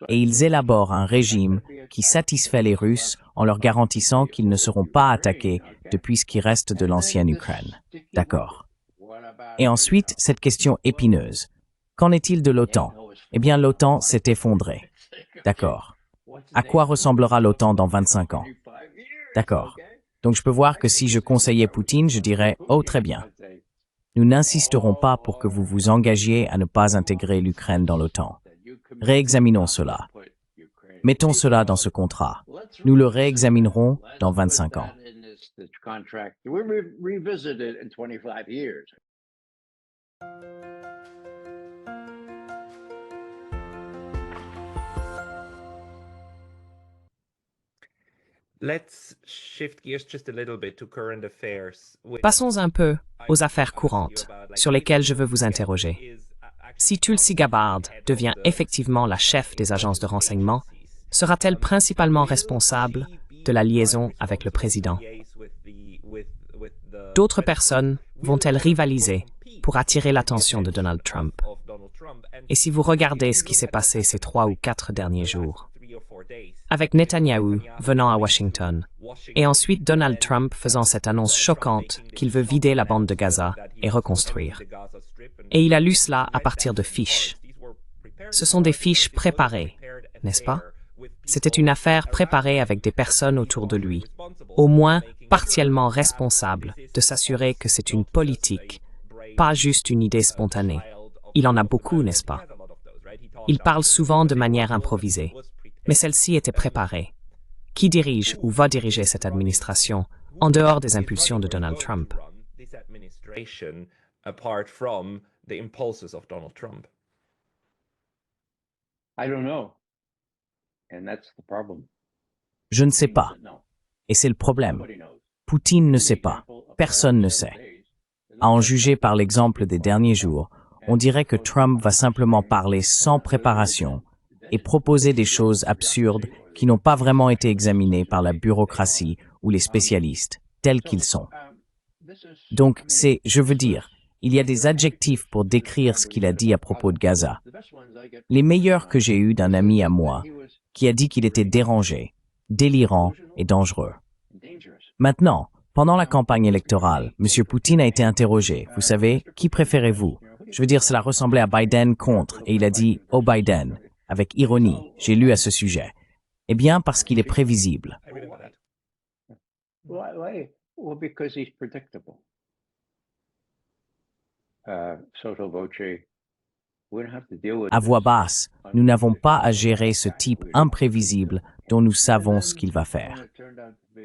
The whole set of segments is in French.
Et ils élaborent un régime qui satisfait les Russes en leur garantissant qu'ils ne seront pas attaqués depuis ce qui reste de l'ancienne Ukraine. D'accord. Et ensuite, cette question épineuse. Qu'en est-il de l'OTAN? Eh bien, l'OTAN s'est effondrée. D'accord. À quoi ressemblera l'OTAN dans 25 ans? D'accord. Donc je peux voir que si je conseillais Poutine, je dirais « Oh, très bien. Nous n'insisterons pas pour que vous vous engagiez à ne pas intégrer l'Ukraine dans l'OTAN. Réexaminons cela. Mettons cela dans ce contrat. Nous le réexaminerons dans 25 ans. » Passons un peu aux affaires courantes, sur lesquelles je veux vous interroger. Si Tulsi Gabbard devient effectivement la chef des agences de renseignement, sera-t-elle principalement responsable de la liaison avec le président? D'autres personnes vont-elles rivaliser pour attirer l'attention de Donald Trump? Et si vous regardez ce qui s'est passé ces 3 ou 4 derniers jours, avec Netanyahou venant à Washington, et ensuite Donald Trump faisant cette annonce choquante qu'il veut vider la bande de Gaza et reconstruire. Et il a lu cela à partir de fiches. Ce sont des fiches préparées, n'est-ce pas? C'était une affaire préparée avec des personnes autour de lui, au moins partiellement responsables de s'assurer que c'est une politique, pas juste une idée spontanée. Il en a beaucoup, n'est-ce pas? Il parle souvent de manière improvisée, mais celle-ci était préparée. Qui dirige ou va diriger cette administration en dehors des impulsions de Donald Trump? Je ne sais pas. Et c'est le problème. Poutine ne sait pas. Personne ne sait. À en juger par l'exemple des derniers jours, on dirait que Trump va simplement parler sans préparation et proposer des choses absurdes qui n'ont pas vraiment été examinées par la bureaucratie ou les spécialistes, tels qu'ils sont. Donc je veux dire, il y a des adjectifs pour décrire ce qu'il a dit à propos de Gaza. Les meilleurs que j'ai eus d'un ami à moi, qui a dit qu'il était dérangé, délirant et dangereux. Maintenant, pendant la campagne électorale, M. Poutine a été interrogé. Vous savez, qui préférez-vous? Je veux dire, cela ressemblait à Biden contre, et il a dit « Oh Biden », avec ironie, j'ai lu à ce sujet. Eh bien, parce qu'il est prévisible. À voix basse, nous n'avons pas à gérer ce type imprévisible dont nous savons ce qu'il va faire.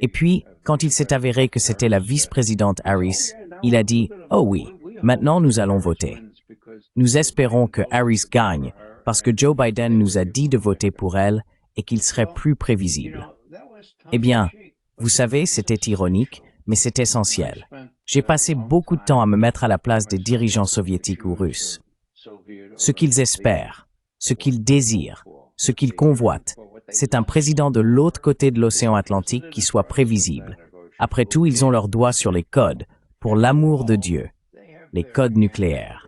Et puis, quand il s'est avéré que c'était la vice-présidente Harris, il a dit « Oh oui, maintenant nous allons voter. Nous espérons que Harris gagne parce que Joe Biden nous a dit de voter pour elle et qu'il serait plus prévisible. » Eh bien, vous savez, c'était ironique, mais c'est essentiel. J'ai passé beaucoup de temps à me mettre à la place des dirigeants soviétiques ou russes. Ce qu'ils espèrent, ce qu'ils désirent, ce qu'ils convoitent, c'est un président de l'autre côté de l'océan Atlantique qui soit prévisible. Après tout, ils ont leurs doigts sur les codes, pour l'amour de Dieu, les codes nucléaires.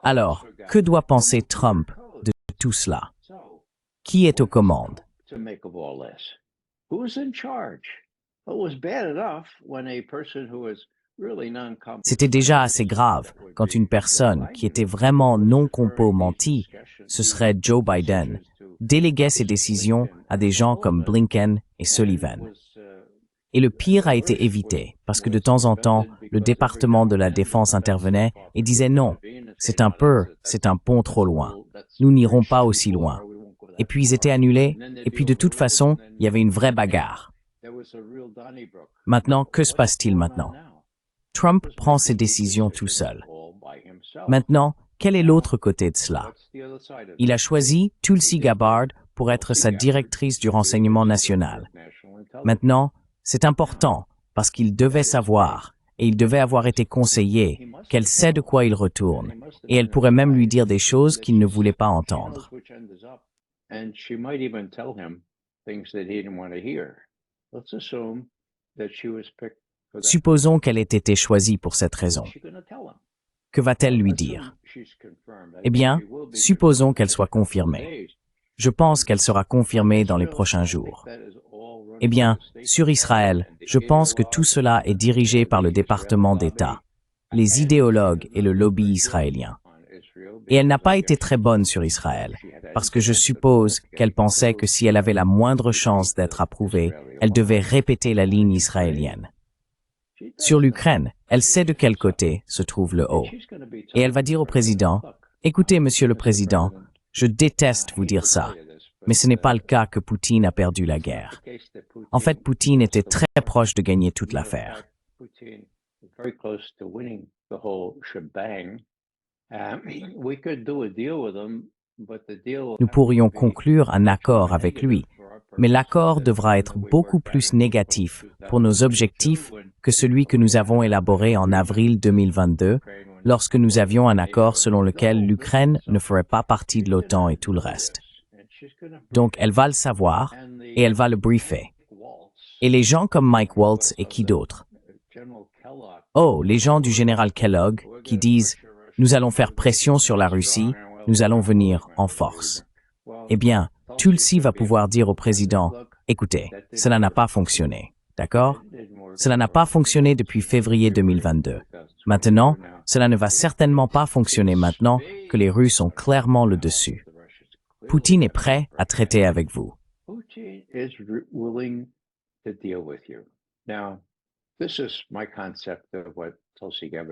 Alors, que doit penser Trump de tout cela? Qui est aux commandes? C'était déjà assez grave quand une personne qui était vraiment non compo mentie, ce serait Joe Biden, déléguait ses décisions à des gens comme Blinken et Sullivan. Et le pire a été évité, parce que de temps en temps, le département de la Défense intervenait et disait non, c'est un pont trop loin. Nous n'irons pas aussi loin. Et puis ils étaient annulés, et puis de toute façon, il y avait une vraie bagarre. Maintenant, que se passe-t-il maintenant? Trump prend ses décisions tout seul. Maintenant, quel est l'autre côté de cela? Il a choisi Tulsi Gabbard pour être sa directrice du renseignement national. Maintenant, c'est important parce qu'il devait savoir, et il devait avoir été conseillé, qu'elle sait de quoi il retourne, et elle pourrait même lui dire des choses qu'il ne voulait pas entendre. Supposons qu'elle ait été choisie pour cette raison. Que va-t-elle lui dire? Eh bien, supposons qu'elle soit confirmée. Je pense qu'elle sera confirmée dans les prochains jours. Eh bien, sur Israël, je pense que tout cela est dirigé par le département d'État, les idéologues et le lobby israélien. Et elle n'a pas été très bonne sur Israël, parce que je suppose qu'elle pensait que si elle avait la moindre chance d'être approuvée, elle devait répéter la ligne israélienne. Sur l'Ukraine, elle sait de quel côté se trouve le haut. Et elle va dire au président, « Écoutez, monsieur le président, je déteste vous dire ça, mais ce n'est pas le cas que Poutine a perdu la guerre. En fait, Poutine était très proche de gagner toute l'affaire. Nous pourrions conclure un accord avec lui, mais l'accord devra être beaucoup plus négatif pour nos objectifs que celui que nous avons élaboré en avril 2022, lorsque nous avions un accord selon lequel l'Ukraine ne ferait pas partie de l'OTAN et tout le reste. Donc, elle va le savoir et elle va le briefer. Et les gens comme Mike Waltz et qui d'autre? Oh, les gens du général Kellogg qui disent « Nous allons faire pression sur la Russie, nous allons venir en force. » Eh bien, Tulsi va pouvoir dire au président « Écoutez, cela n'a pas fonctionné, d'accord? Cela n'a pas fonctionné depuis février 2022. Maintenant, cela ne va certainement pas fonctionner maintenant que les Russes ont clairement le dessus. Poutine est prêt à traiter avec vous. »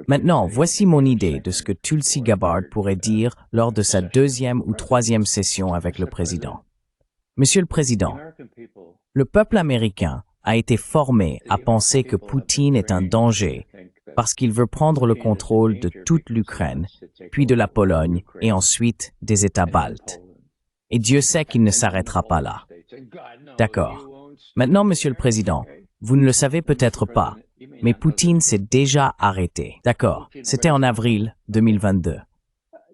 Maintenant, voici mon idée de ce que Tulsi Gabbard pourrait dire lors de sa deuxième ou troisième session avec le président. Monsieur le Président, le peuple américain a été formé à penser que Poutine est un danger parce qu'il veut prendre le contrôle de toute l'Ukraine, puis de la Pologne et ensuite des États baltes. Et Dieu sait qu'il ne s'arrêtera pas là. D'accord. Maintenant, Monsieur le Président, vous ne le savez peut-être pas, mais Poutine s'est déjà arrêté. D'accord. C'était en avril 2022.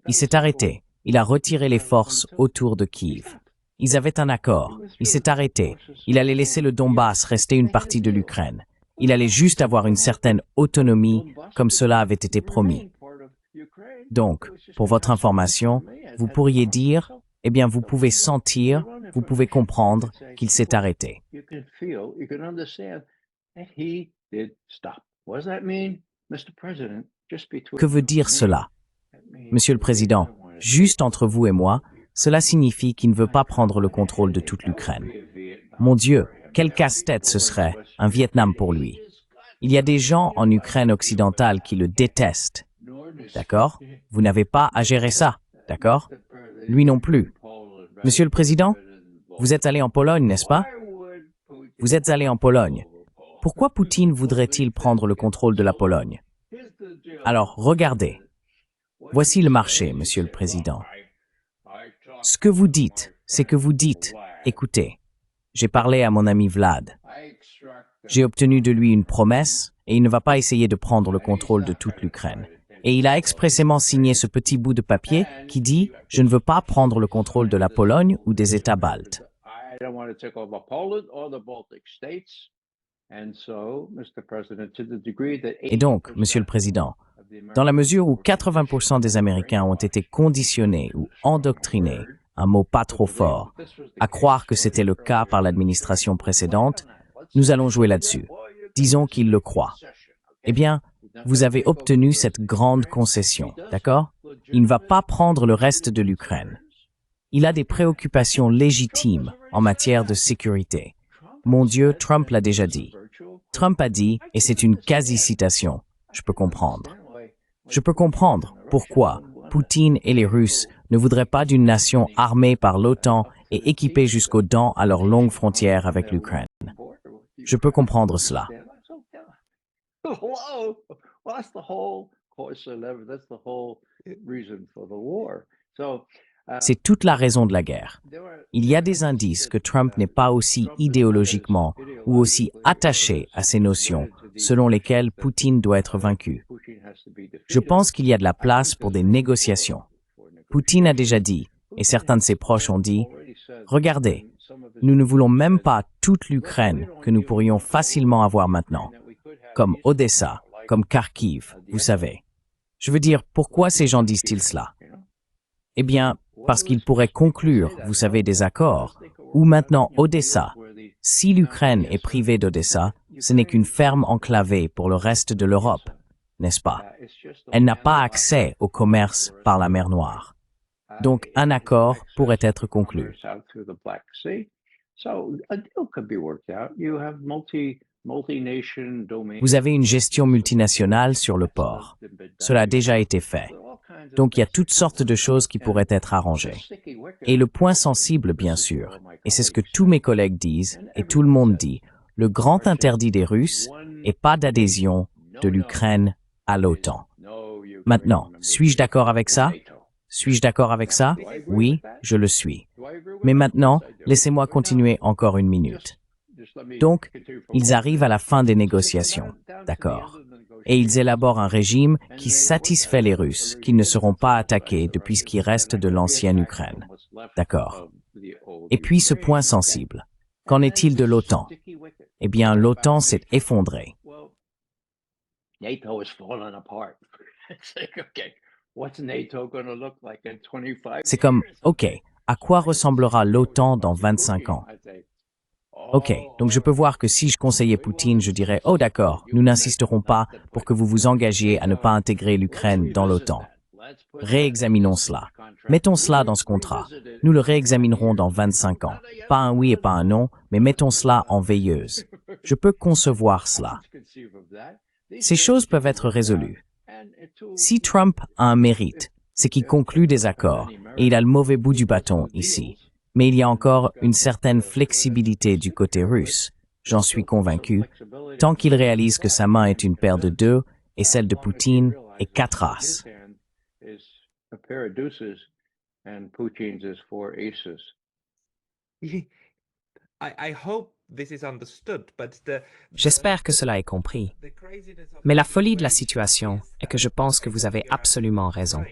Il s'est arrêté. Il a retiré les forces autour de Kiev. Ils avaient un accord. Il s'est arrêté. Il allait laisser le Donbass rester une partie de l'Ukraine. Il allait juste avoir une certaine autonomie, comme cela avait été promis. Donc, pour votre information, vous pourriez dire, eh bien, vous pouvez sentir, vous pouvez comprendre qu'il s'est arrêté. Que veut dire cela? Monsieur le Président, juste entre vous et moi, cela signifie qu'il ne veut pas prendre le contrôle de toute l'Ukraine. Mon Dieu, quel casse-tête ce serait, un Vietnam pour lui. Il y a des gens en Ukraine occidentale qui le détestent. D'accord? Vous n'avez pas à gérer ça, d'accord? Lui non plus. Monsieur le Président, vous êtes allé en Pologne, n'est-ce pas? Vous êtes allé en Pologne. Pourquoi Poutine voudrait-il prendre le contrôle de la Pologne? Alors, regardez. Voici le marché, Monsieur le Président. Ce que vous dites, c'est que vous dites, écoutez, j'ai parlé à mon ami Vlad. J'ai obtenu de lui une promesse et il ne va pas essayer de prendre le contrôle de toute l'Ukraine. Et il a expressément signé ce petit bout de papier qui dit « Je ne veux pas prendre le contrôle de la Pologne ou des États baltes. » Et donc, Monsieur le Président, dans la mesure où 80% des Américains ont été conditionnés ou endoctrinés, un mot pas trop fort, à croire que c'était le cas par l'administration précédente, nous allons jouer là-dessus. Disons qu'ils le croient. Eh bien, vous avez obtenu cette grande concession, d'accord? Il ne va pas prendre le reste de l'Ukraine. Il a des préoccupations légitimes en matière de sécurité. Mon Dieu, Trump l'a déjà dit. Trump a dit, et c'est une quasi-citation, je peux comprendre. Je peux comprendre pourquoi Poutine et les Russes ne voudraient pas d'une nation armée par l'OTAN et équipée jusqu'aux dents à leur longue frontière avec l'Ukraine. Je peux comprendre cela. C'est toute la raison de la guerre. Il y a des indices que Trump n'est pas aussi idéologiquement ou aussi attaché à ces notions selon lesquelles Poutine doit être vaincu. Je pense qu'il y a de la place pour des négociations. Poutine a déjà dit, et certains de ses proches ont dit, « Regardez, nous ne voulons même pas toute l'Ukraine que nous pourrions facilement avoir maintenant, comme Odessa, comme Kharkiv, vous savez. Je veux dire, pourquoi ces gens disent-ils cela? Eh bien, parce qu'ils pourraient conclure, vous savez, des accords, ou maintenant Odessa. Si l'Ukraine est privée d'Odessa, ce n'est qu'une ferme enclavée pour le reste de l'Europe, n'est-ce pas? Elle n'a pas accès au commerce par la mer Noire. Donc, un accord pourrait être conclu. Vous avez une gestion multinationale sur le port. Cela a déjà été fait. Donc, il y a toutes sortes de choses qui pourraient être arrangées. Et le point sensible, bien sûr, et c'est ce que tous mes collègues disent, et tout le monde dit, le grand interdit des Russes est pas d'adhésion de l'Ukraine à l'OTAN. Maintenant, suis-je d'accord avec ça? Suis-je d'accord avec ça? Oui, je le suis. Mais maintenant, laissez-moi continuer encore une minute. Donc, ils arrivent à la fin des négociations, d'accord? Et ils élaborent un régime qui satisfait les Russes, qu'ils ne seront pas attaqués depuis ce qui reste de l'ancienne Ukraine. D'accord. Et puis ce point sensible. Qu'en est-il de l'OTAN? Eh bien, l'OTAN s'est effondrée. C'est comme, OK, à quoi ressemblera l'OTAN dans 25 ans? OK, donc je peux voir que si je conseillais Poutine, je dirais, oh d'accord, nous n'insisterons pas pour que vous vous engagiez à ne pas intégrer l'Ukraine dans l'OTAN. Réexaminons cela. Mettons cela dans ce contrat. Nous le réexaminerons dans 25 ans. Pas un oui et pas un non, mais mettons cela en veilleuse. Je peux concevoir cela. Ces choses peuvent être résolues. Si Trump a un mérite, c'est qu'il conclut des accords, et il a le mauvais bout du bâton ici. Mais il y a encore une certaine flexibilité du côté russe, j'en suis convaincu, tant qu'il réalise que sa main est une paire de deux et celle de Poutine est 4 as. J'espère que cela est compris. Mais la folie de la situation est que je pense que vous avez absolument raison.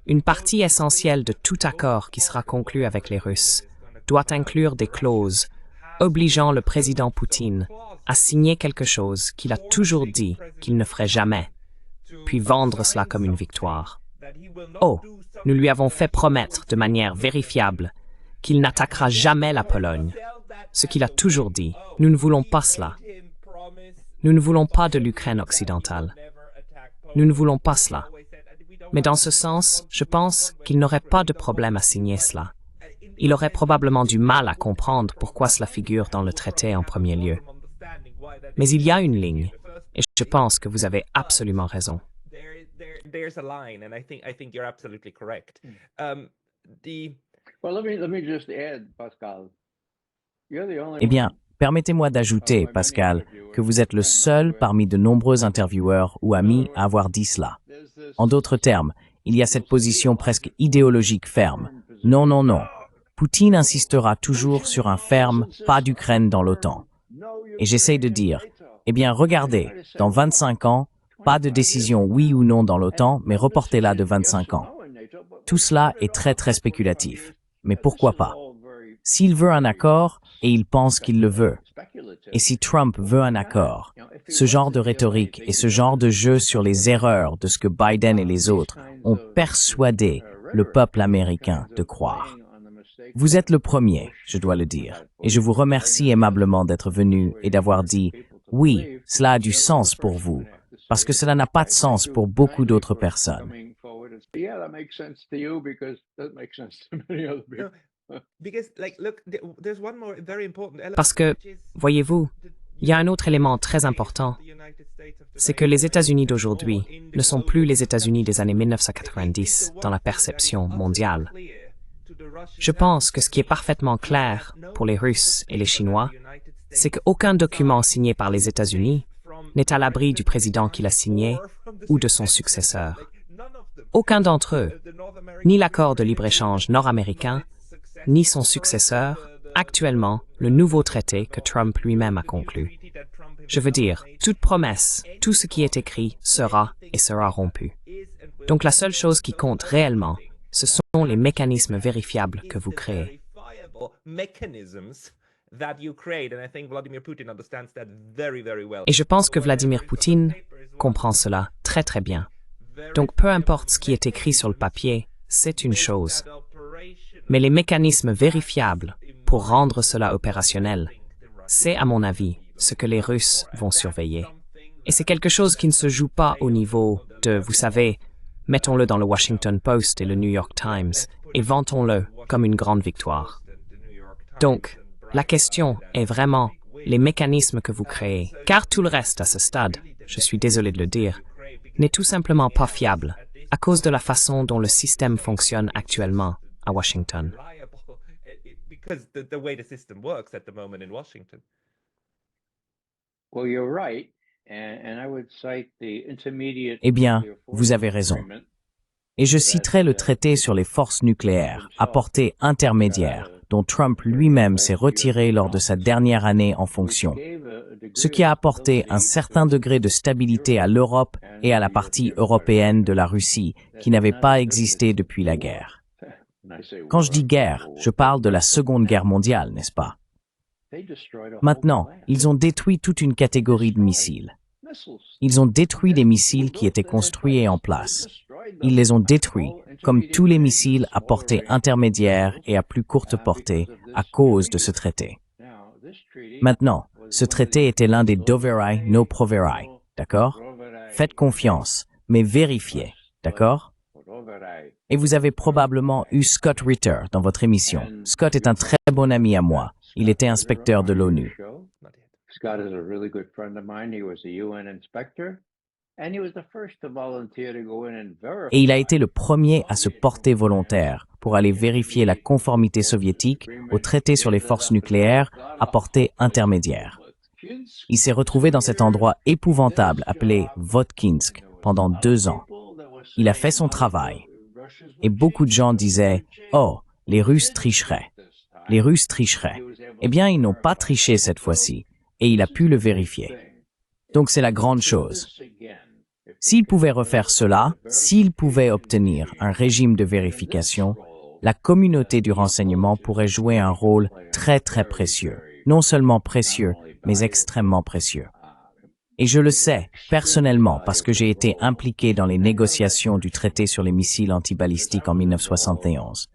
Une partie essentielle de tout accord qui sera conclu avec les Russes doit inclure des clauses obligeant le président Poutine à signer quelque chose qu'il a toujours dit qu'il ne ferait jamais, puis vendre cela comme une victoire. Oh, nous lui avons fait promettre de manière vérifiable qu'il n'attaquera jamais la Pologne, ce qu'il a toujours dit. Nous ne voulons pas cela. Nous ne voulons pas de l'Ukraine occidentale. Nous ne voulons pas cela. Mais dans ce sens, je pense qu'il n'aurait pas de problème à signer cela. Il aurait probablement du mal à comprendre pourquoi cela figure dans le traité en premier lieu. Mais il y a une ligne, et je pense que vous avez absolument raison. Eh bien, permettez-moi d'ajouter, Pascal, que vous êtes le seul parmi de nombreux intervieweurs ou amis à avoir dit cela. En d'autres termes, il y a cette position presque idéologique ferme. Non, non, non. Poutine insistera toujours sur un ferme « pas d'Ukraine dans l'OTAN ». Et j'essaye de dire, eh bien, regardez, dans 25 ans, pas de décision oui ou non dans l'OTAN, mais reportez-la de 25 ans. Tout cela est très, très spéculatif. Mais pourquoi pas? S'il veut un accord, et il pense qu'il le veut, et si Trump veut un accord, ce genre de rhétorique et ce genre de jeu sur les erreurs de ce que Biden et les autres ont persuadé le peuple américain de croire. Vous êtes le premier, je dois le dire, et je vous remercie aimablement d'être venu et d'avoir dit « Oui, cela a du sens pour vous », parce que cela n'a pas de sens pour beaucoup d'autres personnes. Parce que, voyez-vous, il y a un autre élément très important, c'est que les États-Unis d'aujourd'hui ne sont plus les États-Unis des années 1990 dans la perception mondiale. Je pense que ce qui est parfaitement clair pour les Russes et les Chinois, c'est qu'aucun document signé par les États-Unis n'est à l'abri du président qui l'a signé ou de son successeur. Aucun d'entre eux, ni l'accord de libre-échange nord-américain, ni son successeur, actuellement le nouveau traité que Trump lui-même a conclu. Je veux dire, toute promesse, tout ce qui est écrit sera et sera rompu. Donc la seule chose qui compte réellement, ce sont les mécanismes vérifiables que vous créez. Et je pense que Vladimir Poutine comprend cela très très bien. Donc peu importe ce qui est écrit sur le papier, c'est une chose. Mais les mécanismes vérifiables pour rendre cela opérationnel, c'est à mon avis ce que les Russes vont surveiller. Et c'est quelque chose qui ne se joue pas au niveau de, vous savez, mettons-le dans le Washington Post et le New York Times et vantons-le comme une grande victoire. Donc, la question est vraiment les mécanismes que vous créez, car tout le reste à ce stade, je suis désolé de le dire, n'est tout simplement pas fiable à cause de la façon dont le système fonctionne actuellement à Washington. Eh bien, vous avez raison. Et je citerai le traité sur les forces nucléaires, à portée intermédiaire, dont Trump lui-même s'est retiré lors de sa dernière année en fonction, ce qui a apporté un certain degré de stabilité à l'Europe et à la partie européenne de la Russie, qui n'avait pas existé depuis la guerre. Quand je dis guerre, je parle de la Seconde Guerre mondiale, n'est-ce pas? Maintenant, ils ont détruit toute une catégorie de missiles. Ils ont détruit les missiles qui étaient construits et en place. Ils les ont détruits, comme tous les missiles à portée intermédiaire et à plus courte portée, à cause de ce traité. Maintenant, ce traité était l'un des Doveri no Proveri, d'accord? Faites confiance, mais vérifiez, d'accord? Et vous avez probablement eu Scott Ritter dans votre émission. Scott est un très bon ami à moi. Il était inspecteur de l'ONU. Scott is a really good friend of mine. He was a UN inspector, and he was the first to volunteer to go in and verify. Et il a été le premier à se porter volontaire pour aller vérifier la conformité soviétique au traité sur les forces nucléaires à portée intermédiaire. Il s'est retrouvé dans cet endroit épouvantable appelé Votkinsk pendant 2 ans. Il a fait son travail. Et beaucoup de gens disaient « Oh, les Russes tricheraient. Les Russes tricheraient. » Eh bien, ils n'ont pas triché cette fois-ci. Et il a pu le vérifier. Donc c'est la grande chose. S'il pouvait refaire cela, s'il pouvait obtenir un régime de vérification, la communauté du renseignement pourrait jouer un rôle très très précieux. Non seulement précieux, mais extrêmement précieux. Et je le sais, personnellement, parce que j'ai été impliqué dans les négociations du traité sur les missiles antibalistiques en 1971.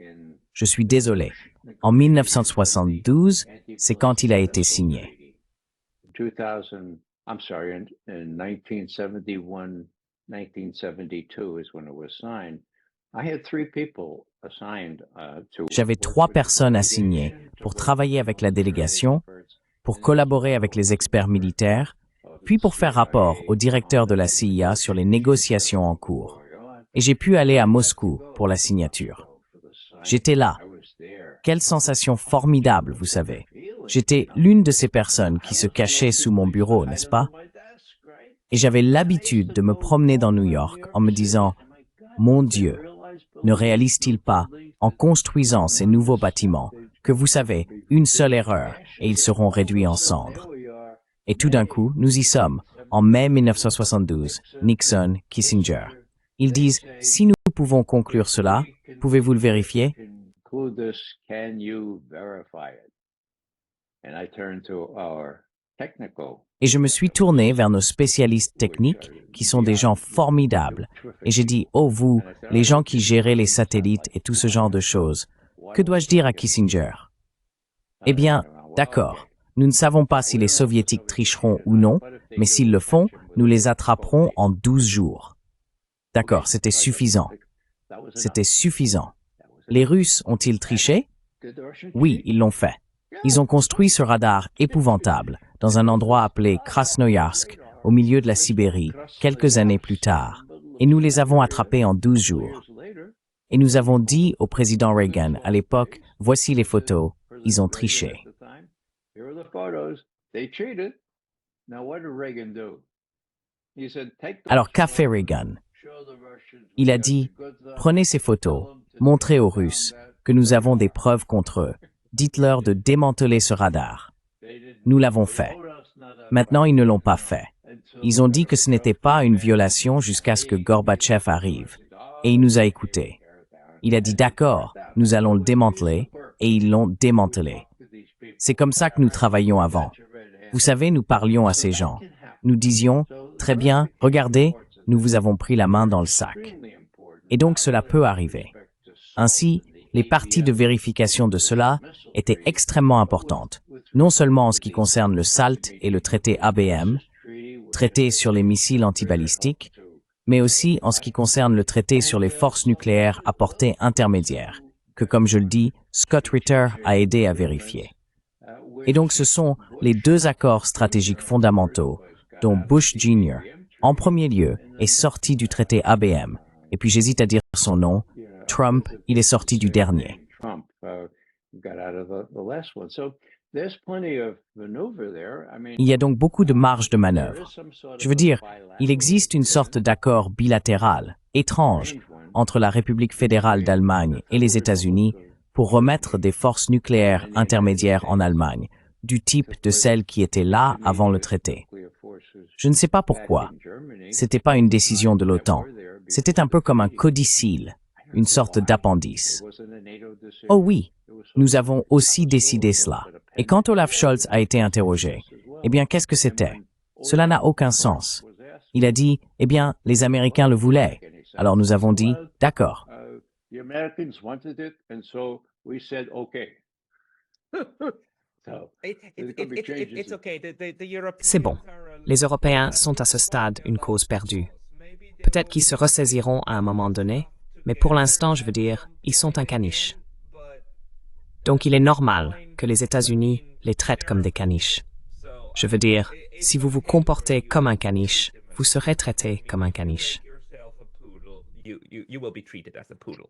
Je suis désolé. En 1972, c'est quand il a été signé. I'm sorry, in 1971, 1972 is when it was signed. I had 3 people assigned to. J'avais 3 personnes assignées pour travailler avec la délégation, pour collaborer avec les experts militaires, puis pour faire rapport au directeur de la CIA sur les négociations en cours. Et j'ai pu aller à Moscou pour la signature. J'étais là. Quelle sensation formidable, vous savez. J'étais l'une de ces personnes qui se cachaient sous mon bureau, n'est-ce pas? Et j'avais l'habitude de me promener dans New York en me disant « Mon Dieu, ne réalise-t-il pas, en construisant ces nouveaux bâtiments, que vous savez, une seule erreur et ils seront réduits en cendres. » Et tout d'un coup, nous y sommes, en mai 1972, Nixon, Kissinger. Ils disent « Si nous pouvons conclure cela, pouvez-vous le vérifier? » Et je me suis tourné vers nos spécialistes techniques, qui sont des gens formidables. Et j'ai dit, oh vous, les gens qui géraient les satellites et tout ce genre de choses, que dois-je dire à Kissinger? Eh bien, d'accord, nous ne savons pas si les Soviétiques tricheront ou non, mais s'ils le font, nous les attraperons en 12 jours. D'accord, c'était suffisant. C'était suffisant. Les Russes ont-ils triché? Oui, ils l'ont fait. Ils ont construit ce radar épouvantable dans un endroit appelé Krasnoyarsk, au milieu de la Sibérie, quelques années plus tard, et nous les avons attrapés en 12 jours. Et nous avons dit au président Reagan à l'époque, voici les photos, ils ont triché. Alors qu'a fait Reagan? Il a dit, prenez ces photos, montrez aux Russes que nous avons des preuves contre eux. Dites-leur de démanteler ce radar. Nous l'avons fait. Maintenant, ils ne l'ont pas fait. Ils ont dit que ce n'était pas une violation jusqu'à ce que Gorbatchev arrive. Et il nous a écoutés. Il a dit d'accord, nous allons le démanteler, et ils l'ont démantelé. C'est comme ça que nous travaillions avant. Vous savez, nous parlions à ces gens. Nous disions, très bien, regardez, nous vous avons pris la main dans le sac. Et donc cela peut arriver. Ainsi, les parties de vérification de cela étaient extrêmement importantes, non seulement en ce qui concerne le SALT et le traité ABM, traité sur les missiles antibalistiques, mais aussi en ce qui concerne le traité sur les forces nucléaires à portée intermédiaire, que comme je le dis, Scott Ritter a aidé à vérifier. Et donc ce sont les deux accords stratégiques fondamentaux dont Bush Jr., en premier lieu, est sorti du traité ABM, et puis j'hésite à dire son nom, Trump, il est sorti du dernier. Il y a donc beaucoup de marge de manœuvre. Je veux dire, il existe une sorte d'accord bilatéral, étrange, entre la République fédérale d'Allemagne et les États-Unis pour remettre des forces nucléaires intermédiaires en Allemagne, du type de celles qui étaient là avant le traité. Je ne sais pas pourquoi. C'était pas une décision de l'OTAN. C'était un peu comme un codicile, une sorte d'appendice. Oh oui, nous avons aussi décidé cela. Et quand Olaf Scholz a été interrogé, eh bien, qu'est-ce que c'était? Cela n'a aucun sens. Il a dit, eh bien, les Américains le voulaient. Alors nous avons dit, d'accord. C'est bon. Les Européens sont à ce stade une cause perdue. Peut-être qu'ils se ressaisiront à un moment donné, mais pour l'instant, je veux dire, ils sont un caniche. Donc il est normal que les États-Unis les traitent comme des caniches. Je veux dire, si vous vous comportez comme un caniche, vous serez traité comme un caniche. You will be treated as a poodle.